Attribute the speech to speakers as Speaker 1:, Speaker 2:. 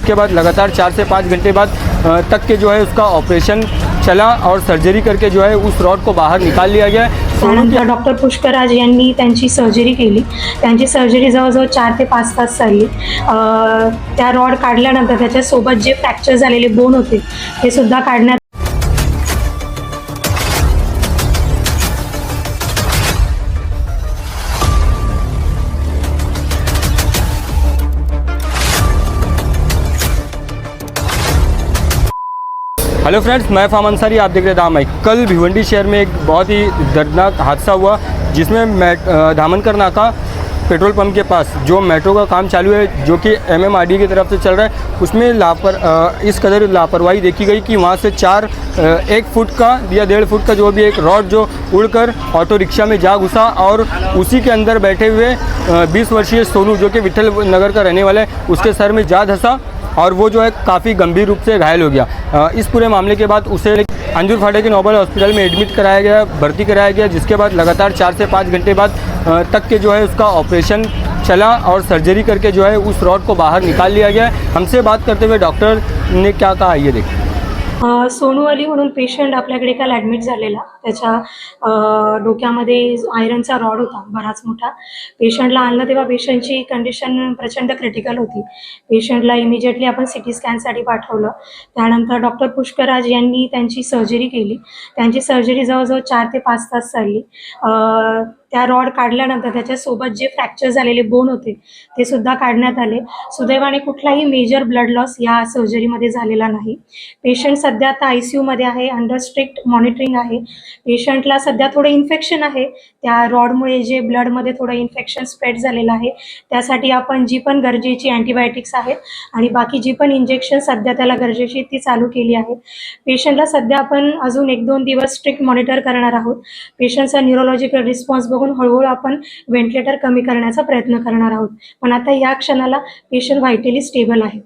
Speaker 1: जिसके बाद लगातार 4 से 5 घंटे बाद तक के जो है उसका ऑपरेशन चला और सर्जरी करके जो है उस रॉड को बाहर निकाल लिया गया।
Speaker 2: त्यानंतर डॉक्टर पुष्कराज यांनी त्यांची सर्जरी केली। त्यांची सर्जरी जवळजवळ 4 ते 5 तास चालली। त्या रॉड काढल्यानंतर त्याच्यासोबत जे फ्रॅक्चर झालेले बोन होते ते सुद्धा काढण्यात
Speaker 1: हेलो फ्रेंड्स, मैं फाम अंसारी, आप देख रहे हैं धाम माइक। कल भिवंडी शहर में एक बहुत ही दर्दनाक हादसा हुआ जिसमें धामनकर नाका पेट्रोल पंप के पास जो मेट्रो का काम चालू है जो कि MMRDA की तरफ से चल रहा है, उसमें इस कदर लापरवाही देखी गई कि वहाँ से 1 फुट का या 1.5 फुट का जो भी एक रॉड जो उड़कर ऑटो रिक्शा में जा घुसा और उसी के अंदर बैठे हुए 20 वर्षीय सोनू जो कि विठल नगर का रहने वाला है उसके सर में जा धंसा और वो जो है काफ़ी गंभीर रूप से घायल हो गया। इस पूरे मामले के बाद उसे अंजूर फाटे के नोबल हॉस्पिटल में एडमिट कराया गया, भर्ती कराया गया, जिसके बाद लगातार 4 से 5 घंटे बाद तक के जो है उसका ऑपरेशन चला और सर्जरी करके जो है उस रॉड को बाहर निकाल लिया गया। हमसे बात करते हुए डॉक्टर ने क्या कहा, ये देखिए।
Speaker 2: सोनू अली म्हणून पेशंट आपल्याकडे काल ॲडमिट झालेला। त्याच्या डोक्यामध्ये आयरनचा रॉड होता बराच मोठा। पेशंटला आणलं तेव्हा पेशंटची कंडिशन प्रचंड क्रिटिकल होती। पेशंटला इमिजिएटली आपण CT स्कॅनसाठी पाठवलं। त्यानंतर डॉक्टर पुष्कराज यांनी त्यांची सर्जरी केली। त्यांची सर्जरी जवळजवळ 4 ते 5 तास चालली। त्या रॉड काढल्यानंतर त्याच्यासोबत जे फ्रॅक्चर झालेले बोन होते ते सुद्धा काढण्यात आले। सुदैवाने कुठलाही मेजर ब्लड लॉस या सर्जरीमध्ये झालेला नाही। पेशंट सध्या आता ICU मध्ये आहे, अंडर स्ट्रिक्ट मॉनिटरिंग आहे। पेशंटला सध्या थोडं इन्फेक्शन आहे, त्या रॉडमुळे जे ब्लडमध्ये थोडं इन्फेक्शन स्प्रेड झालेलं आहे, त्यासाठी आपण जी पण गरजेची अँटीबायोटिक्स आहेत आणि बाकी जी पण इंजेक्शन सध्या त्याला गरजेची ती चालू केली आहे। पेशंटला सध्या आपण अजून 1-2 दिवस स्ट्रिक्ट मॉनिटर करणार आहोत। पेशंटचा न्यूरोलॉजिकल रिस्पॉन्स बघून हळूहळू आपण व्हेंटिलेटर कमी करण्याचा प्रयत्न करणार आहोत, पण आता या क्षणाला पेशंट व्हायटली स्टेबल आहे।